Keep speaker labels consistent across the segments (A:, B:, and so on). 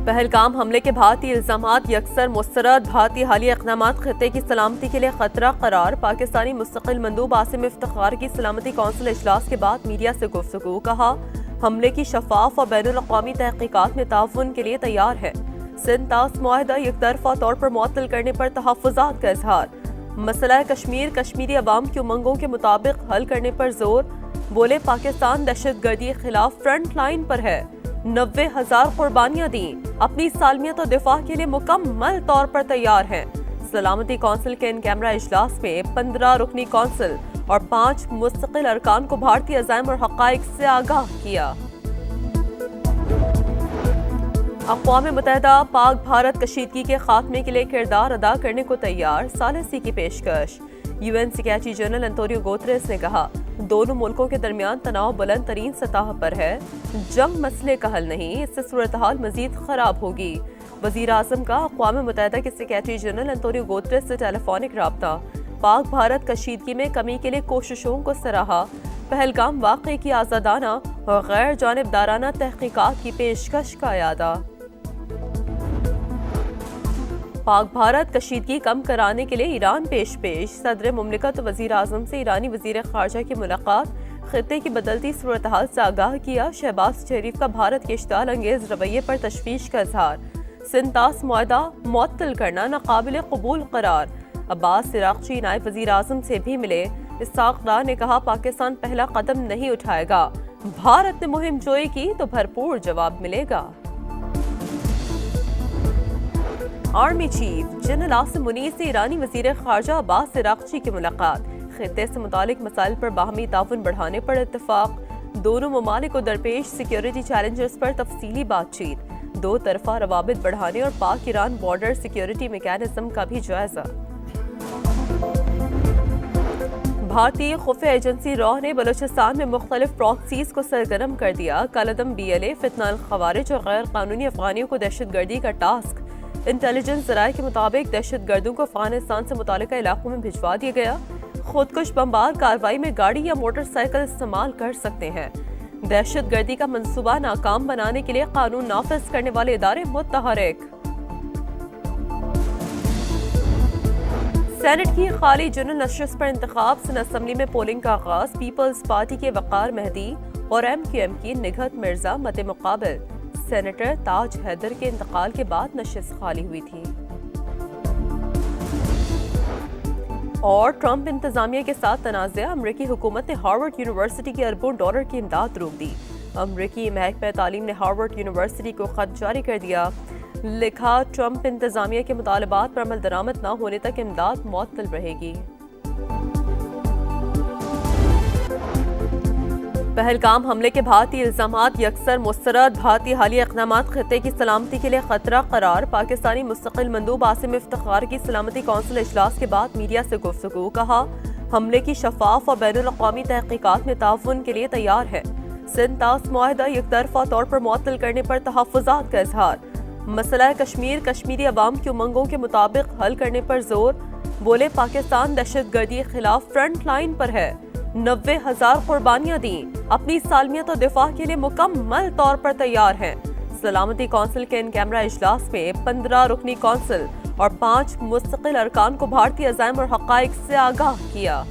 A: پہلگام حملے کے بھارتی الزامات یکسر مسترد، بھارتی حالیہ اقدامات خطے کی سلامتی کے لیے خطرہ قرار۔ پاکستانی مستقل مندوب عاصم افتخار کی سلامتی کونسل اجلاس کے بعد میڈیا سے گفتگو، کہا حملے کی شفاف اور بین الاقوامی تحقیقات میں تعاون کے لیے تیار ہے۔ سندھ طاس معاہدہ یک طرفہ طور پر معطل کرنے پر تحفظات کا اظہار۔ مسئلہ کشمیر کشمیری عوام کی امنگوں کے مطابق حل کرنے پر زور، بولے پاکستان دہشت گردی کے خلاف فرنٹ لائن پر ہے، 90,000 قربانیاں دیں، اپنی سالمیت اور دفاع کے لیے مکمل طور پر تیار ہیں۔ سلامتی کونسل کے ان کیمرہ اجلاس میں 15 رکنی کونسل اور 5 مستقل ارکان کو بھارتی عزائم اور حقائق سے آگاہ کیا۔ اقوام متحدہ پاک بھارت کشیدگی کے خاتمے کے لیے کردار ادا کرنے کو تیار، ثالثی کی پیشکش۔ UN secretary general Antonio Guterres نے کہا دونوں ملکوں کے درمیان تناؤ بلند ترین سطح پر ہے، جنگ مسئلے کا حل نہیں، اس سے صورتحال مزید خراب ہوگی۔ وزیر اعظم کا اقوام متحدہ کے سیکریٹری جنرل انتونیو گوتریس سے ٹیلی فونک رابطہ، پاک بھارت کشیدگی میں کمی کے لیے کوششوں کو سراہا، پہلگام واقعے کی آزادانہ اور غیر جانبدارانہ تحقیقات کی پیشکش کا اعادہ۔ پاک بھارت کشیدگی کم کرانے کے لیے ایران پیش صدر مملکت وزیر اعظم سے ایرانی وزیر خارجہ کی ملاقات، خطے کی بدلتی صورتحال سے آگاہ کیا۔ شہباز شریف کا بھارت کے اشتعال انگیز رویے پر تشویش کا اظہار۔ سندھ طاس معاہدہ معطل کرنا ناقابل قبول قرار۔ عباس عراقچی نائب وزیر اعظم سے بھی ملے، اسحاق ڈار نے کہا پاکستان پہلا قدم نہیں اٹھائے گا، بھارت نے مہم جوئی کی تو بھرپور جواب ملے گا۔ Army chief general Asim Munir سے ایرانی وزیر خارجہ عباس عراقچی کی ملاقات، خطے سے متعلق مسائل پر باہمی تعاون بڑھانے پر اتفاق۔ دونوں ممالک کو درپیش سیکیورٹی چیلنجز پر تفصیلی بات چیت، دو طرفہ روابط بڑھانے اور پاک ایران بارڈر سیکیورٹی میکانزم کا بھی جائزہ۔ بھارتی خفیہ ایجنسی را نے بلوچستان میں مختلف پراکسیز کو سرگرم کر دیا۔ کالعدم BLA، فتنہ الخوارج اور غیر قانونی افغانیوں کو دہشت گردی کا ٹاسک۔ انٹیلیجنس ذرائع کے مطابق دہشت گردوں کو افغانستان سے متعلقہ علاقوں میں بھجوا دیا گیا۔ خودکش بمبار کارروائی میں گاڑی یا موٹر سائیکل استعمال کر سکتے ہیں۔ دہشت گردی کا منصوبہ ناکام بنانے کے لیے قانون نافذ کرنے والے ادارے متحرک۔ سینٹ کی خالی جنرل نشست پر انتخاب، سندھ اسمبلی میں پولنگ کا آغاز۔ پیپلز پارٹی کے وقار مہدی اور MQM کی نگہت مرزا مد مقابل۔ سینیٹر تاج حیدر کے انتقال کے بعد نشست خالی ہوئی تھی۔ اور ٹرمپ انتظامیہ کے ساتھ تنازع، امریکی حکومت نے ہارورڈ یونیورسٹی کی اربوں ڈالر کی امداد روک دی۔ امریکی محکمہ تعلیم نے ہارورڈ یونیورسٹی کو خط جاری کر دیا، لکھا ٹرمپ انتظامیہ کے مطالبات پر عمل درآمد نہ ہونے تک امداد معطل رہے گی۔ پہلگام حملے کے بھارتی الزامات یکسر مسترد، بھارتی حالیہ اقدامات خطے کی سلامتی کے لیے خطرہ قرار۔ پاکستانی مستقل مندوب عاصم افتخار کی سلامتی کونسل اجلاس کے بعد میڈیا سے گفتگو، کہا حملے کی شفاف اور بین الاقوامی تحقیقات میں تعاون کے لیے تیار ہے۔ سندھ طاس معاہدہ یک طرفہ طور پر معطل کرنے پر تحفظات کا اظہار۔ مسئلہ کشمیر کشمیری عوام کی امنگوں کے مطابق حل کرنے پر زور، بولے پاکستان دہشت گردی کے خلاف فرنٹ لائن پر ہے، 90,000 قربانیاں دیں، اپنی سالمیت اور دفاع کے لیے مکمل طور پر تیار ہیں۔ سلامتی کونسل کے ان کیمرہ اجلاس میں 15 رکنی کونسل اور 5 مستقل ارکان کو بھارتی عزائم اور حقائق سے آگاہ کیا۔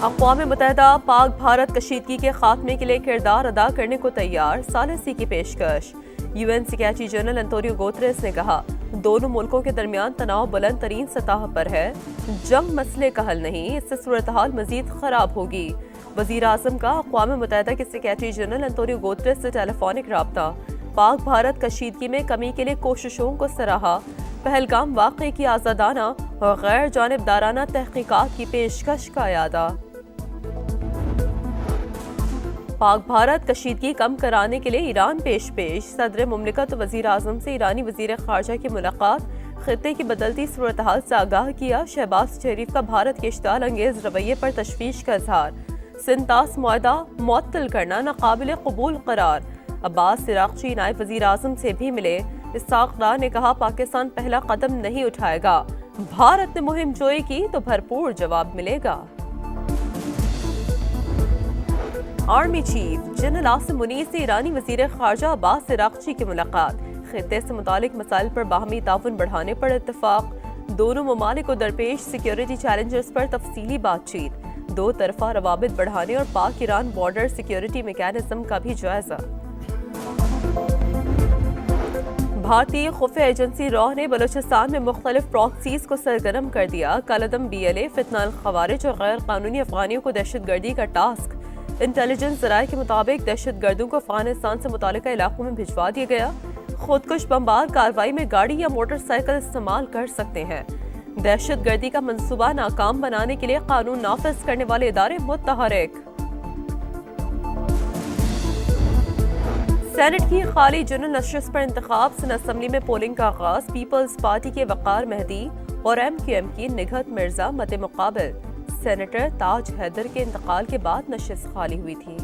A: اقوام متحدہ پاک بھارت کشیدگی کے خاتمے کے لیے کردار ادا کرنے کو تیار، ثالثی کی پیشکش۔ UN secretary general Antonio Guterres نے کہا دونوں ملکوں کے درمیان تناؤ بلند ترین سطح پر ہے، جنگ مسئلے کا حل نہیں، اس سے صورتحال مزید خراب ہوگی۔ وزیر اعظم کا اقوام متحدہ کے سیکریٹری جنرل انتونیو گوتریس سے ٹیلی فونک رابطہ، پاک بھارت کشیدگی میں کمی کے لیے کوششوں کو سراہا، پہلگام واقعے کی آزادانہ اور غیر جانبدارانہ تحقیقات کی پیشکش کا اعادہ۔ پاک بھارت کشیدگی کم کرانے کے لیے ایران پیش صدر مملکت وزیر اعظم سے ایرانی وزیر خارجہ کی ملاقات، خطے کی بدلتی صورتحال سے آگاہ کیا۔ شہباز شریف کا بھارت کے اشتعال انگیز رویے پر تشویش کا اظہار۔ سندھ طاس معاہدہ معطل کرنا ناقابل قبول قرار۔ عباس عراقچی نائب وزیر اعظم سے بھی ملے، اسحاق ڈار نے کہا پاکستان پہلا قدم نہیں اٹھائے گا، بھارت نے مہم جوئی کی تو بھرپور جواب ملے گا۔ Army chief general Asim Munir سے ایرانی وزیر خارجہ عباس عراقچی کی ملاقات، خطے سے متعلق مسائل پر باہمی تعاون بڑھانے پر اتفاق، دونوں ممالک کو درپیش سیکیورٹی چیلنجز پر تفصیلی بات چیت، دو طرفہ روابط بڑھانے اور پاک ایران بارڈر سیکیورٹی میکینزم کا بھی جائزہ۔ بھارتی خفیہ ایجنسی را نے بلوچستان میں مختلف پراکسیز کو سرگرم کر دیا، کالعدم BLA، فتنہ الخوارج اور غیر قانونی افغانیوں کو دہشت گردی کا ٹاسک۔ انٹیلیجنس ذرائع کے مطابق دہشت گردوں کو افغانستان سے متعلقہ علاقوں میں بھجوا دیا گیا۔ خودکش بمبار کارروائی میں گاڑی یا موٹر سائیکل استعمال کر سکتے ہیں۔ دہشت گردی کا منصوبہ ناکام بنانے کے لیے قانون نافذ کرنے والے ادارے متحرک۔ سینٹ کی خالی جنرل نشست پر انتخاب، سن اسمبلی میں پولنگ کا آغاز، پیپلز پارٹی کے وقار مہدی اور MQM کی نگہت مرزا مد مقابل۔ سینیٹر تاج حیدر کے انتقال کے بعد نشست خالی ہوئی تھی۔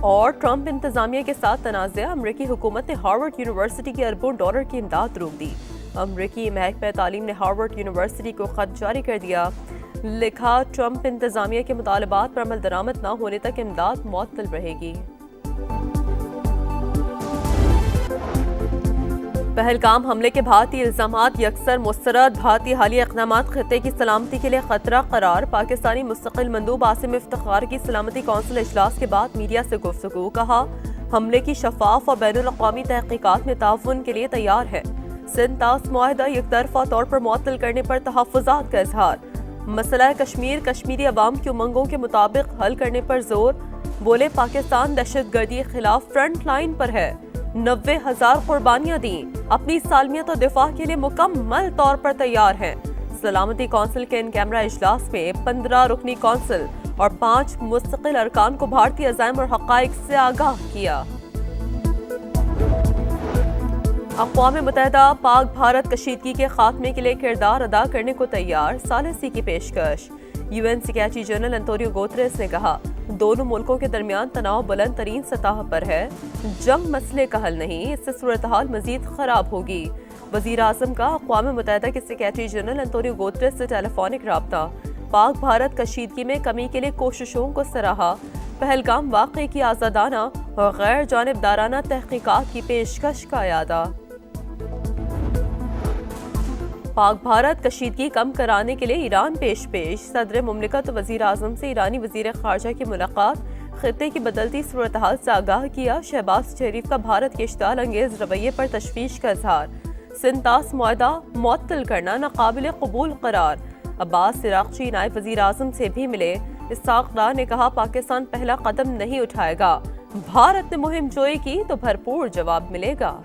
A: اور ٹرمپ انتظامیہ کے ساتھ تنازع، امریکی حکومت نے ہارورڈ یونیورسٹی کی اربوں ڈالر کی امداد روک دی۔ امریکی محکمہ تعلیم نے ہارورڈ یونیورسٹی کو خط جاری کر دیا، لکھا ٹرمپ انتظامیہ کے مطالبات پر عمل درآمد نہ ہونے تک امداد معطل رہے گی۔ پہلگام حملے کے بھارتی الزامات یکسر مسترد، بھارتی حالیہ اقدامات خطے کی سلامتی کے لیے خطرہ قرار، پاکستانی مستقل مندوب عاصم افتخار کی سلامتی کونسل اجلاس کے بعد میڈیا سے گفتگو، کہا حملے کی شفاف اور بین الاقوامی تحقیقات میں تعاون کے لیے تیار ہے۔ سندھ طاس معاہدہ یک طرفہ طور پر معطل کرنے پر تحفظات کا اظہار، مسئلہ کشمیر کشمیری عوام کی امنگوں کے مطابق حل کرنے پر زور، بولے پاکستان دہشت گردی کے خلاف فرنٹ لائن پر ہے، 90,000 قربانیاں دیں، اپنی سالمیت اور دفاع کے لیے مکمل طور پر تیار ہیں۔ سلامتی کونسل کے ان کیمرہ اجلاس میں 15 رکنی کونسل اور 5 مستقل ارکان کو بھارتی عزائم اور حقائق سے آگاہ کیا۔ اقوام متحدہ پاک بھارت کشیدگی کے خاتمے کے لیے کردار ادا کرنے کو تیار، ثالثی کی پیشکش۔ UN secretary general Antonio Guterres نے کہا دونوں ملکوں کے درمیان تناؤ بلند ترین سطح پر ہے، جنگ مسئلے کا حل نہیں، اس سے صورتحال مزید خراب ہوگی۔ وزیر اعظم کا اقوام متحدہ کے سیکریٹری جنرل انتونیو گوتریس سے ٹیلی فونک رابطہ، پاک بھارت کشیدگی میں کمی کے لیے کوششوں کو سراہا، پہلگام واقعے کی آزادانہ اور غیر جانبدارانہ تحقیقات کی پیشکش کا اعادہ۔ پاک بھارت کشیدگی کم کرانے کے لیے ایران پیش، صدر مملکت وزیر اعظم سے ایرانی وزیر خارجہ کی ملاقات، خطے کی بدلتی صورتحال سے آگاہ کیا، شہباز شریف کا بھارت کے اشتعال انگیز رویے پر تشویش کا اظہار، سندھ طاس معاہدہ معطل کرنا ناقابل قبول قرار، عباس عراقچی نائب وزیر اعظم سے بھی ملے، اسحاق ڈار نے کہا پاکستان پہلا قدم نہیں اٹھائے گا، بھارت نے مہم جوئی کی تو بھرپور جواب ملے گا۔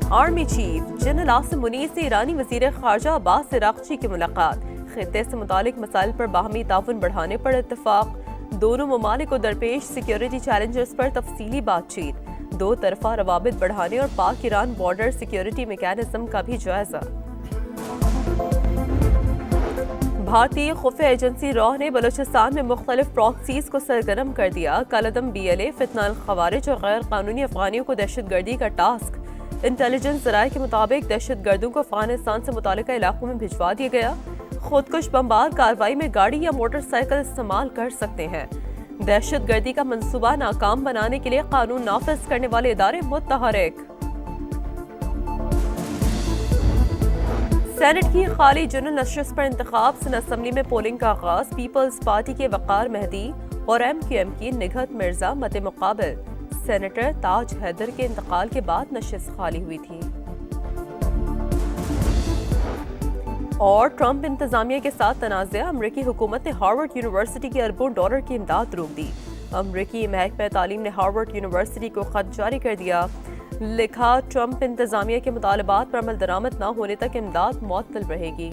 A: Army chief general Asim Munir سے ایرانی وزیر خارجہ عباس عراقچی کی ملاقات، خطے سے متعلق مسائل پر باہمی تعاون بڑھانے پر اتفاق، دونوں ممالک کو درپیش سیکیورٹی چیلنجز پر تفصیلی بات چیت، دو طرفہ روابط بڑھانے اور پاک ایران بارڈر سیکیورٹی میکینزم کا بھی جائزہ۔ بھارتی خفیہ ایجنسی را نے بلوچستان میں مختلف پراکسیز کو سرگرم کر دیا، کالعدم BLA، فتنہ الخوارج اور غیر قانونی افغانیوں کو دہشت گردی کا ٹاسک۔ انٹیلیجنس ذرائع کے مطابق دہشت گردوں کو افغانستان سے متعلقہ علاقوں میں بھجوا دیا گیا۔ خودکش بمبار کارروائی میں گاڑی یا موٹر سائیکل استعمال کر سکتے ہیں۔ دہشت گردی کا منصوبہ ناکام بنانے کے لیے قانون نافذ کرنے والے ادارے متحرک۔ سینٹ کی خالی جنرل نشست پر انتخاب، سن اسمبلی میں پولنگ کا آغاز، پیپلز پارٹی کے وقار مہدی اور MQM کی نگہت مرزا مد مقابل۔ سینیٹر تاج حیدر کے انتقال کے بعد نشست خالی ہوئی تھی۔ اور ٹرمپ انتظامیہ کے ساتھ تنازع، امریکی حکومت نے ہارورڈ یونیورسٹی کی اربوں ڈالر کی امداد روک دی۔ امریکی محکمہ تعلیم نے ہارورڈ یونیورسٹی کو خط جاری کر دیا، لکھا ٹرمپ انتظامیہ کے مطالبات پر عمل درآمد نہ ہونے تک امداد معطل رہے گی۔